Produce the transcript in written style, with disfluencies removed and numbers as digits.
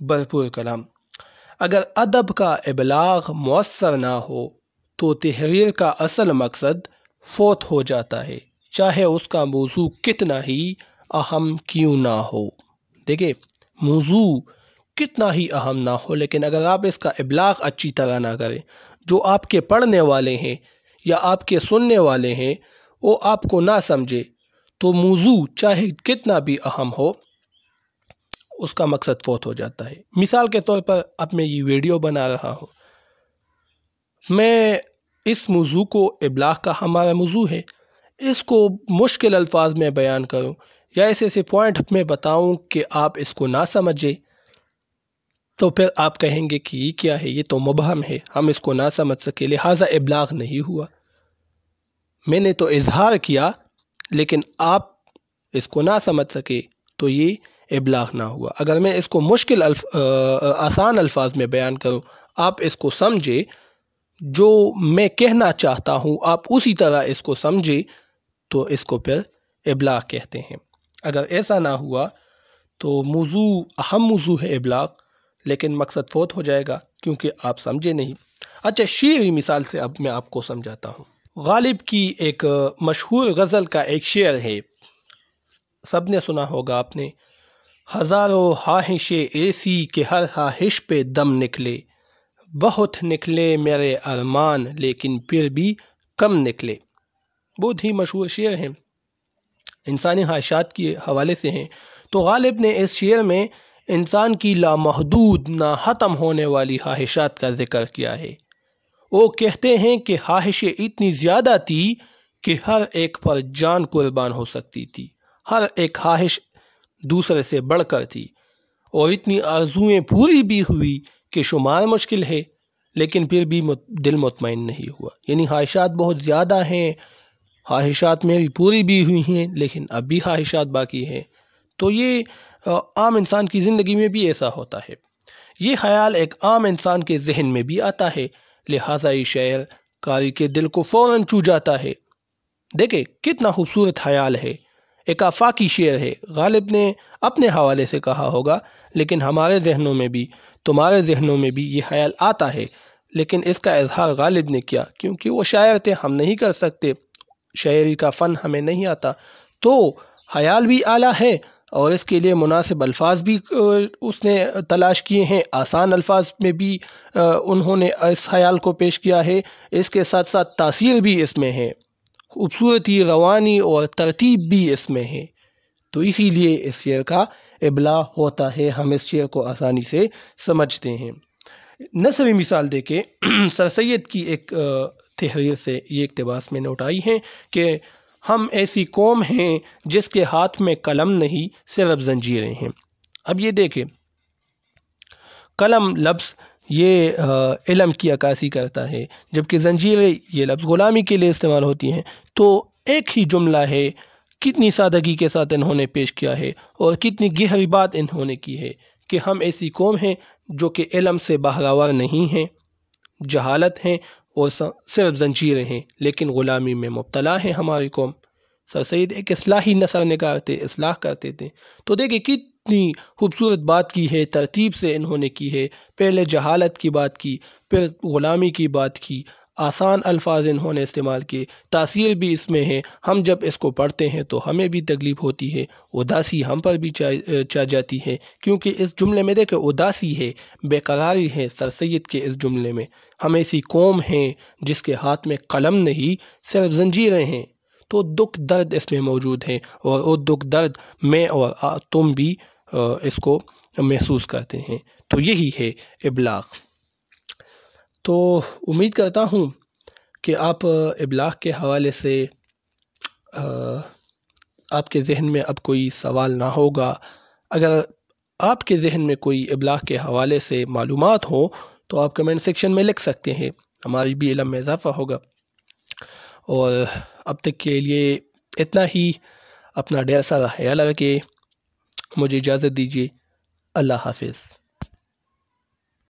بھرپور کلام۔ اگر ادب کا ابلاغ مؤثر نہ ہو تو تحریر کا اصل مقصد فوت ہو جاتا ہے، چاہے اس کا موضوع کتنا ہی اہم کیوں نہ ہو۔ دیکھیں، موضوع کتنا ہی اہم نہ ہو، لیکن اگر آپ اس کا ابلاغ اچھی طرح نہ کریں، جو آپ کے پڑھنے والے ہیں یا آپ کے سننے والے ہیں وہ آپ کو نہ سمجھے، تو موضوع چاہے کتنا بھی اہم ہو اس کا مقصد فوت ہو جاتا ہے۔ مثال کے طور پر اب میں یہ ویڈیو بنا رہا ہوں، میں اس موضوع کو، ابلاغ کا ہمارا موضوع ہے، اس کو مشکل الفاظ میں بیان کروں یا ایسے پوائنٹ میں بتاؤں کہ آپ اس کو نہ سمجھے، تو پھر آپ کہیں گے کہ یہ کیا ہے، یہ تو مبہم ہے، ہم اس کو نہ سمجھ سکے، لہٰذا ابلاغ نہیں ہوا۔ میں نے تو اظہار کیا لیکن آپ اس کو نہ سمجھ سکے تو یہ ابلاغ نہ ہوا۔ اگر میں اس کو مشکل آسان الفاظ میں بیان کروں، آپ اس کو سمجھے، جو میں کہنا چاہتا ہوں آپ اسی طرح اس کو سمجھے، تو اس کو پھر ابلاغ کہتے ہیں۔ اگر ایسا نہ ہوا تو موضوع اہم موضوع ہے ابلاغ، لیکن مقصد فوت ہو جائے گا کیونکہ آپ سمجھے نہیں۔ اچھا، شعری مثال سے اب میں آپ کو سمجھاتا ہوں۔ غالب کی ایک مشہور غزل کا ایک شعر ہے، سب نے سنا ہوگا آپ نے: ہزاروں خواہشیں ایسی کہ ہر خواہش پہ دم نکلے، بہت نکلے میرے ارمان لیکن پھر بھی کم نکلے۔ بہت ہی مشہور شعر ہیں، انسانی خواہشات کے حوالے سے ہیں۔ تو غالب نے اس شعر میں انسان کی لامحدود نہ ختم ہونے والی خواہشات کا ذکر کیا ہے۔ وہ کہتے ہیں کہ خواہشیں اتنی زیادہ تھی کہ ہر ایک پر جان قربان ہو سکتی تھی، ہر ایک خواہش دوسرے سے بڑھ کر تھی، اور اتنی آرزوئیں پوری بھی ہوئی کہ شمار مشکل ہے، لیکن پھر بھی دل مطمئن نہیں ہوا۔ یعنی خواہشات بہت زیادہ ہیں، خواہشات میری پوری بھی ہوئی ہیں لیکن اب بھی خواہشات باقی ہیں۔ تو یہ عام انسان کی زندگی میں بھی ایسا ہوتا ہے، یہ خیال ایک عام انسان کے ذہن میں بھی آتا ہے، لہٰذا یہ شعر قاری کے دل کو فوراً چھو جاتا ہے۔ دیکھیں کتنا خوبصورت خیال ہے، ایک آفاقی شعر ہے، غالب نے اپنے حوالے سے کہا ہوگا، لیکن ہمارے ذہنوں میں بھی، تمہارے ذہنوں میں بھی یہ خیال آتا ہے، لیکن اس کا اظہار غالب نے کیا کیونکہ وہ شاعر تھے، ہم نہیں کر سکتے، شاعری کا فن ہمیں نہیں آتا۔ تو خیال بھی اعلیٰ ہے اور اس کے لیے مناسب الفاظ بھی اس نے تلاش کیے ہیں، آسان الفاظ میں بھی انہوں نے اس خیال کو پیش کیا ہے، اس کے ساتھ ساتھ تاثیر بھی اس میں ہے، خوبصورتی، روانی اور ترتیب بھی اس میں ہے۔ تو اسی لیے اس شعر کا ابلاغ ہوتا ہے، ہم اس شعر کو آسانی سے سمجھتے ہیں۔ نثری مثال دے کے سر سید کی ایک تحریر سے یہ اقتباس میں نے اٹھائی ہیں کہ ہم ایسی قوم ہیں جس کے ہاتھ میں قلم نہیں صرف زنجیریں ہیں۔ اب یہ دیکھیں، قلم لفظ یہ علم کی عکاسی کرتا ہے، جبکہ زنجیریں یہ لفظ غلامی کے لیے استعمال ہوتی ہیں۔ تو ایک ہی جملہ ہے، کتنی سادگی کے ساتھ انہوں نے پیش کیا ہے اور کتنی گہری بات انہوں نے کی ہے کہ ہم ایسی قوم ہیں جو کہ علم سے بہراور نہیں ہیں، جہالت ہیں اور صرف زنجیریں ہیں، لیکن غلامی میں مبتلا ہیں ہماری قوم۔ سر سید ایک اصلاحی نثر نگار تھے، اصلاح کرتے تھے۔ تو دیکھیں کتنی خوبصورت بات کی ہے، ترتیب سے انہوں نے کی ہے، پہلے جہالت کی بات کی، پھر غلامی کی بات کی، آسان الفاظ انہوں نے استعمال کیے، تاثیر بھی اس میں ہے۔ ہم جب اس کو پڑھتے ہیں تو ہمیں بھی تکلیف ہوتی ہے، اداسی ہم پر بھی چاہ جاتی ہے، کیونکہ اس جملے میں دیکھیں اداسی ہے، بے قراری ہے سر سید کے اس جملے میں۔ ہم ایسی قوم ہیں جس کے ہاتھ میں قلم نہیں صرف زنجیریں ہیں۔ تو دکھ درد اس میں موجود ہیں، اور وہ دکھ درد میں اور تم بھی اس کو محسوس کرتے ہیں۔ تو یہی ہے ابلاغ۔ تو امید کرتا ہوں کہ آپ ابلاغ کے حوالے سے آپ کے ذہن میں اب کوئی سوال نہ ہوگا۔ اگر آپ کے ذہن میں کوئی ابلاغ کے حوالے سے معلومات ہوں تو آپ کمنٹ سیکشن میں لکھ سکتے ہیں، ہماری بھی علم میں اضافہ ہوگا۔ اور اب تک کے لیے اتنا ہی، اپنا ڈھیر سارا خیال رکھیں، مجھے اجازت دیجیے، اللہ حافظ۔